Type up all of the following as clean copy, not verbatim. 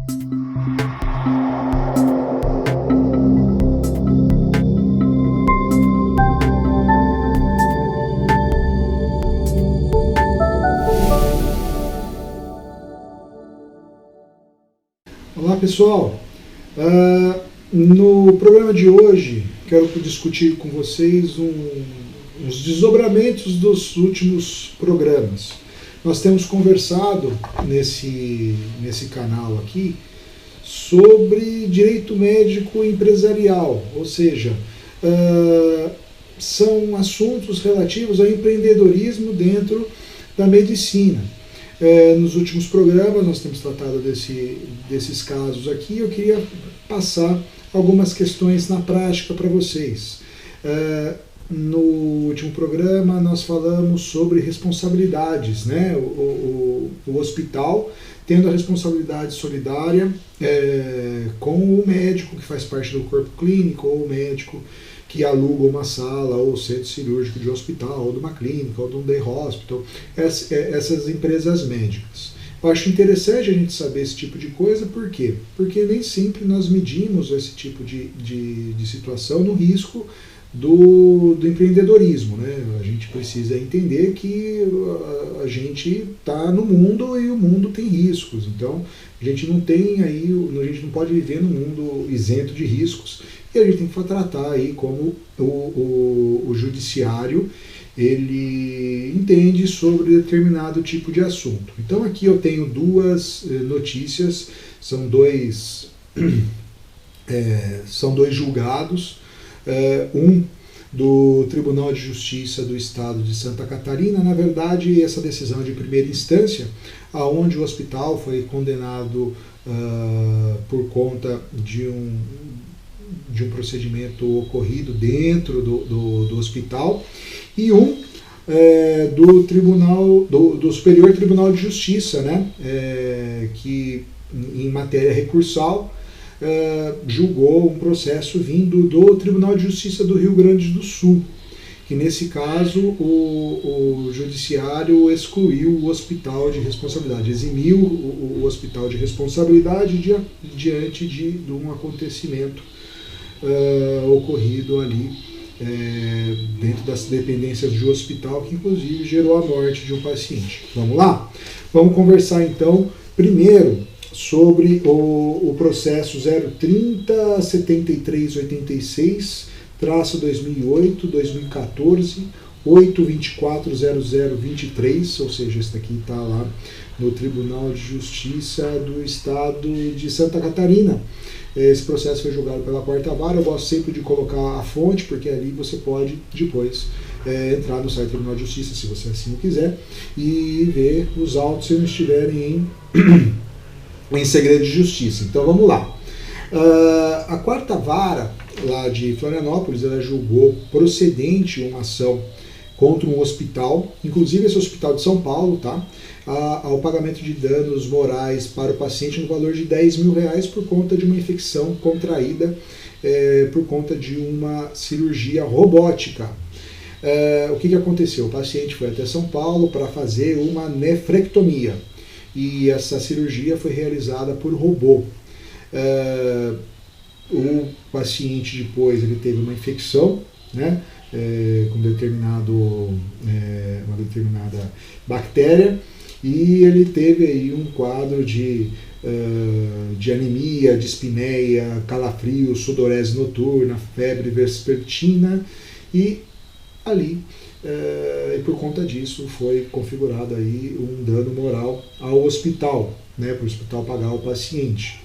Olá pessoal, no programa de hoje quero discutir com vocês uns desdobramentos dos últimos programas. Nós temos conversado nesse canal aqui sobre direito médico empresarial, ou seja, são assuntos relativos ao empreendedorismo dentro da medicina. Nos últimos programas nós temos tratado desses casos aqui. Eu queria passar algumas questões na prática para vocês. No último programa nós falamos sobre responsabilidades, né? O hospital tendo a responsabilidade solidária com o médico que faz parte do corpo clínico, ou o médico que aluga uma sala ou centro cirúrgico de hospital, ou de uma clínica, ou de um day hospital, essas empresas médicas. Eu acho interessante a gente saber esse tipo de coisa, por quê? Porque nem sempre nós medimos esse tipo de situação no risco do empreendedorismo, né? A gente precisa entender que a gente está no mundo e o mundo tem riscos, então a gente não pode viver num mundo isento de riscos, e a gente tem que tratar aí como o judiciário ele entende sobre determinado tipo de assunto. Então aqui eu tenho duas notícias, são dois julgados, um do Tribunal de Justiça do Estado de Santa Catarina. Na verdade, essa decisão de primeira instância, aonde o hospital foi condenado por conta de um procedimento ocorrido dentro do hospital, e do Superior Tribunal de Justiça, né, que em matéria recursal julgou um processo vindo do Tribunal de Justiça do Rio Grande do Sul, que nesse caso o judiciário excluiu o hospital de responsabilidade, eximiu o hospital de responsabilidade diante de um acontecimento ocorrido ali dentro das dependências do hospital, que inclusive gerou a morte de um paciente. Vamos lá? Vamos conversar então primeiro sobre o processo 030-7386-2008, 2014, 8240023, ou seja, esse daqui está lá no Tribunal de Justiça do Estado de Santa Catarina. Esse processo foi julgado pela quarta vara. Eu gosto sempre de colocar a fonte, porque ali você pode depois entrar no site do Tribunal de Justiça, se você assim o quiser, e ver os autos se não estiverem em segredo de justiça. Então vamos lá. A quarta vara lá de Florianópolis, ela julgou procedente uma ação contra um hospital, inclusive esse hospital de São Paulo, tá? Ao pagamento de danos morais para o paciente no valor de R$10 mil por conta de uma infecção contraída por conta de uma cirurgia robótica. O que aconteceu? O paciente foi até São Paulo para fazer uma nefrectomia, e essa cirurgia foi realizada por robô. O paciente depois ele teve uma infecção, né, com uma determinada bactéria, e ele teve aí um quadro de anemia, dispneia, calafrio, sudorese noturna, febre vespertina, e ali, e por conta disso, foi configurado aí um dano moral ao hospital, né, para o hospital pagar o paciente.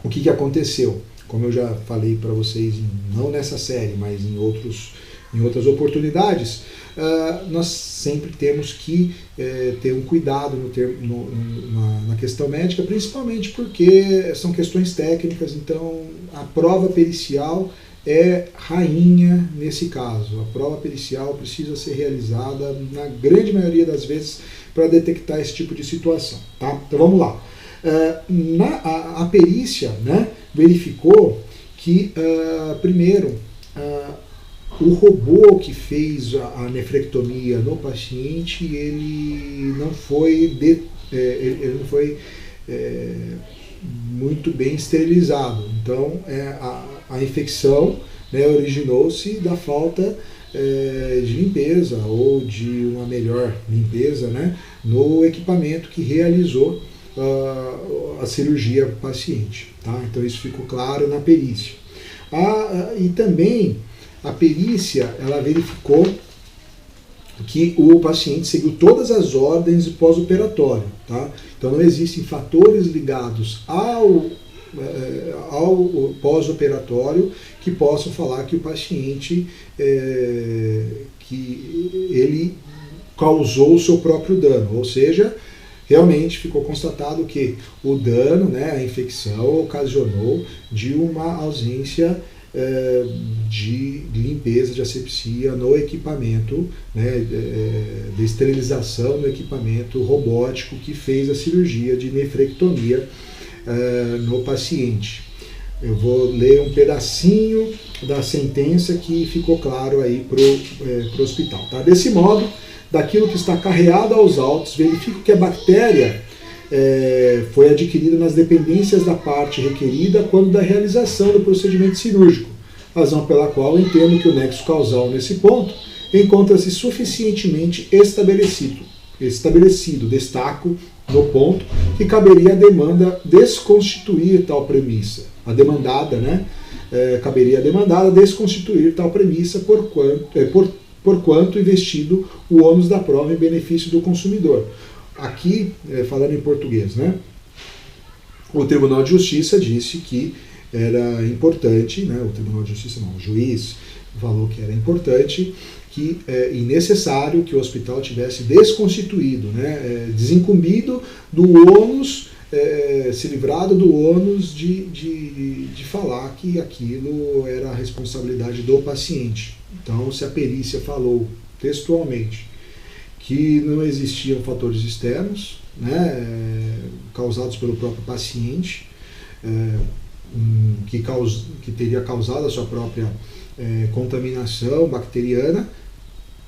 O que aconteceu? Como eu já falei para vocês, não nessa série, mas em outras oportunidades, nós sempre temos que ter um cuidado na questão médica, principalmente porque são questões técnicas. Então a prova pericial é rainha nesse caso. A prova pericial precisa ser realizada na grande maioria das vezes para detectar esse tipo de situação, tá? Então vamos lá. A perícia, né, verificou que, primeiro, o robô que fez a nefrectomia no paciente, ele não foi muito bem esterilizado. Então, a infecção, né, originou-se da falta de limpeza ou de uma melhor limpeza, né, no equipamento que realizou a cirurgia para o paciente. Tá? Então isso ficou claro na perícia. E também a perícia ela verificou que o paciente seguiu todas as ordens de pós-operatório. Tá? Então não existem fatores ligados ao pós-operatório que possam falar que o paciente que ele causou o seu próprio dano, ou seja, realmente ficou constatado que o dano, né, a infecção ocasionou de uma ausência de limpeza, de asepsia no equipamento, né, de esterilização no equipamento robótico que fez a cirurgia de nefrectomia no paciente. Eu vou ler um pedacinho da sentença que ficou claro aí para o hospital. Tá? Desse modo, daquilo que está carreado aos autos, verifico que a bactéria foi adquirida nas dependências da parte requerida quando da realização do procedimento cirúrgico, razão pela qual entendo que o nexo causal nesse ponto encontra-se suficientemente estabelecido. Destaco no ponto que caberia a demanda desconstituir tal premissa. A demandada, né? Caberia a demandada desconstituir tal premissa por quanto investido o ônus da prova em benefício do consumidor. Aqui, falando em português, né? O Tribunal de Justiça disse que era importante, né? O Tribunal de Justiça não, o juiz falou que era importante e necessário que o hospital tivesse desconstituído, né? Desincumbido do ônus, se livrado do ônus de falar que aquilo era a responsabilidade do paciente. Então, se a perícia falou textualmente que não existiam fatores externos, né, causados pelo próprio paciente, que teria causado a sua própria contaminação bacteriana,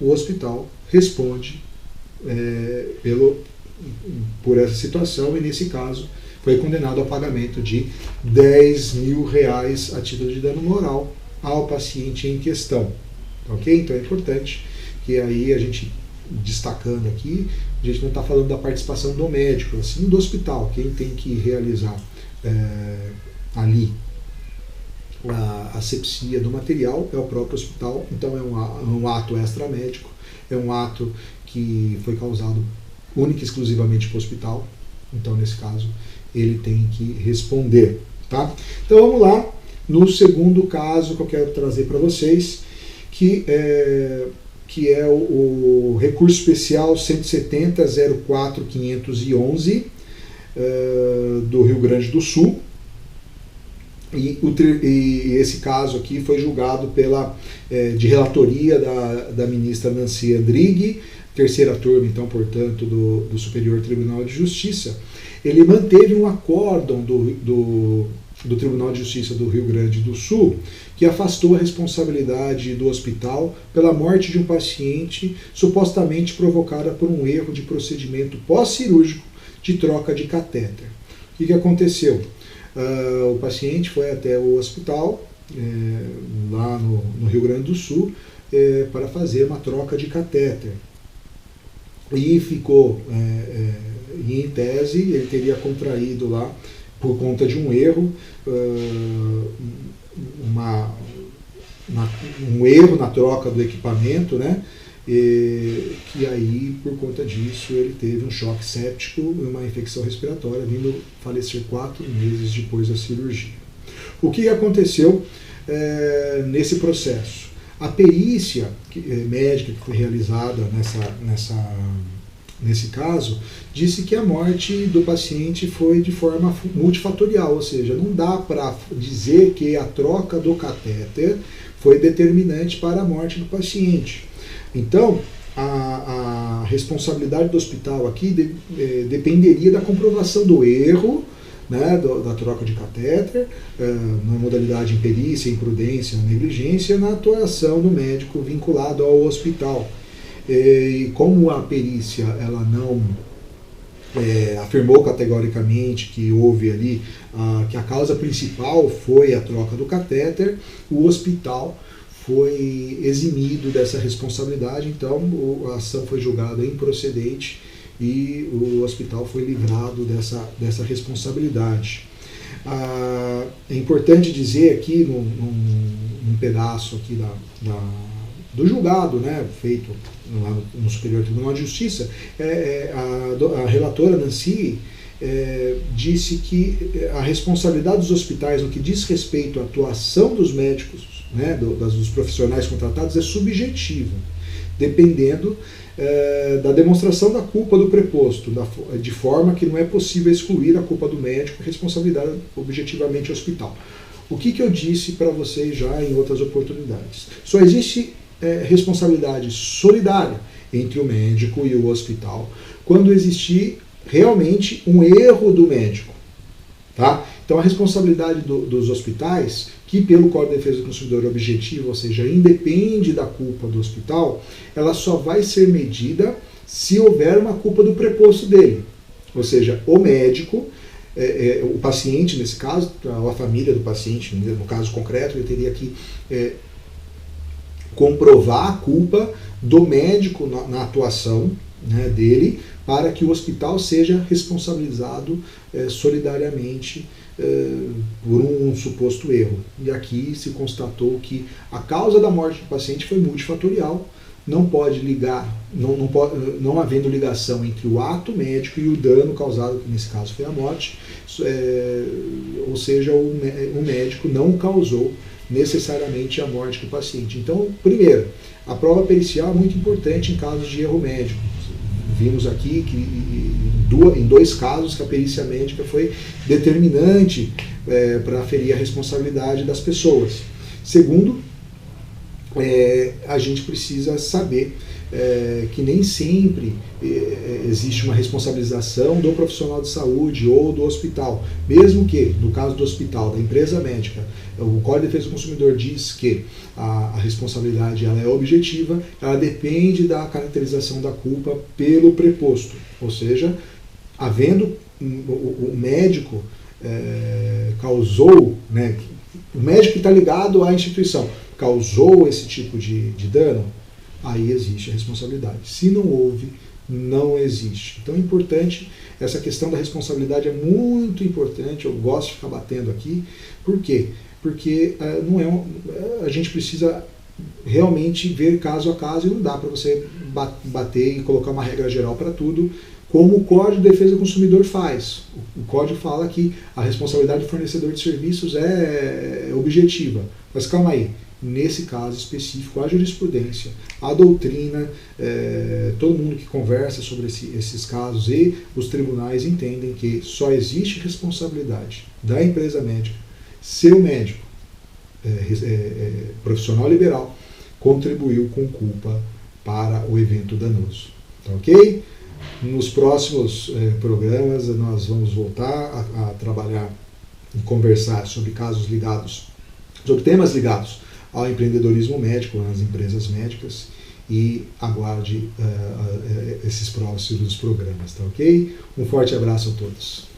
o hospital responde por essa situação e, nesse caso, foi condenado ao pagamento de R$10.000 a título de dano moral ao paciente em questão. Ok? Então é importante que aí a gente, destacando aqui, a gente não está falando da participação do médico, assim do hospital. Quem tem que realizar ali a asepsia do material é o próprio hospital. Então é um ato extramédico, é um ato que foi causado única e exclusivamente para o hospital. Então, nesse caso, ele tem que responder. Tá? Então vamos lá no segundo caso que eu quero trazer para vocês, que é o recurso especial 170.04.511 do Rio Grande do Sul. E esse caso aqui foi julgado de relatoria da ministra Nancy Andrighi, terceira turma, então, portanto, do Superior Tribunal de Justiça. Ele manteve um acórdão do Tribunal de Justiça do Rio Grande do Sul, que afastou a responsabilidade do hospital pela morte de um paciente supostamente provocada por um erro de procedimento pós-cirúrgico de troca de catéter. O que aconteceu? O paciente foi até o hospital, lá no Rio Grande do Sul, para fazer uma troca de catéter. E ficou, e em tese, ele teria contraído lá, por conta de um erro, um erro na troca do equipamento, né? Que aí, por conta disso, ele teve um choque séptico e uma infecção respiratória, vindo falecer 4 meses depois da cirurgia. O que aconteceu nesse processo? A perícia médica que foi realizada nesse caso, disse que a morte do paciente foi de forma multifatorial, ou seja, não dá para dizer que a troca do catéter foi determinante para a morte do paciente. Então, a responsabilidade do hospital aqui dependeria da comprovação do erro, né, da troca de catéter, na modalidade imperícia, imprudência, negligência, na atuação do médico vinculado ao hospital. E como a perícia ela afirmou categoricamente que houve ali, que a causa principal foi a troca do catéter. O hospital foi eximido dessa responsabilidade, então a ação foi julgada improcedente e o hospital foi livrado dessa responsabilidade. É importante dizer aqui, num pedaço aqui do julgado, né, feito lá no Superior Tribunal de Justiça, a relatora Nancy disse que a responsabilidade dos hospitais no que diz respeito à atuação dos médicos, né, dos profissionais contratados, é subjetiva, dependendo da demonstração da culpa do preposto, de forma que não é possível excluir a culpa do médico e responsabilidade objetivamente ao hospital. O que eu disse para vocês já em outras oportunidades? Só existe responsabilidade solidária entre o médico e o hospital quando existir realmente um erro do médico. Tá? Então a responsabilidade dos hospitais, que pelo Código de Defesa do Consumidor é objetiva, ou seja, independe da culpa do hospital, ela só vai ser medida se houver uma culpa do preposto dele. Ou seja, o médico, o paciente nesse caso, a família do paciente, no caso concreto, ele teria que comprovar a culpa do médico na atuação, né, dele, para que o hospital seja responsabilizado solidariamente por um suposto erro. E aqui se constatou que a causa da morte do paciente foi multifatorial, não pode ligar, não havendo ligação entre o ato médico e o dano causado, que nesse caso foi a morte, ou seja, o médico não causou necessariamente a morte do paciente. Então, primeiro, a prova pericial é muito importante em casos de erro médico. Vimos aqui que em 2 casos que a perícia médica foi determinante para aferir a responsabilidade das pessoas. Segundo, a gente precisa saber que nem sempre existe uma responsabilização do profissional de saúde ou do hospital. Mesmo que, no caso do hospital, da empresa médica, o Código de Defesa do Consumidor diz que a responsabilidade ela é objetiva, ela depende da caracterização da culpa pelo preposto. Ou seja, havendo o médico causou, né, o médico que está ligado à instituição, causou esse tipo de dano, aí existe a responsabilidade. Se não houve, não existe. Então é importante, essa questão da responsabilidade é muito importante, eu gosto de ficar batendo aqui. Por quê? Porque a gente precisa realmente ver caso a caso e não dá para você bater e colocar uma regra geral para tudo, como o Código de Defesa do Consumidor faz. O Código fala que a responsabilidade do fornecedor de serviços é objetiva. Mas calma aí, nesse caso específico, a jurisprudência, a doutrina, todo mundo que conversa sobre esses casos e os tribunais entendem que só existe responsabilidade da empresa médica se o médico, profissional liberal, contribuiu com culpa para o evento danoso. Tá ok? Nos próximos programas nós vamos voltar a trabalhar e conversar sobre casos ligados, sobre temas ligados ao empreendedorismo médico, nas empresas médicas, e aguarde esses próximos programas, tá ok? Um forte abraço a todos.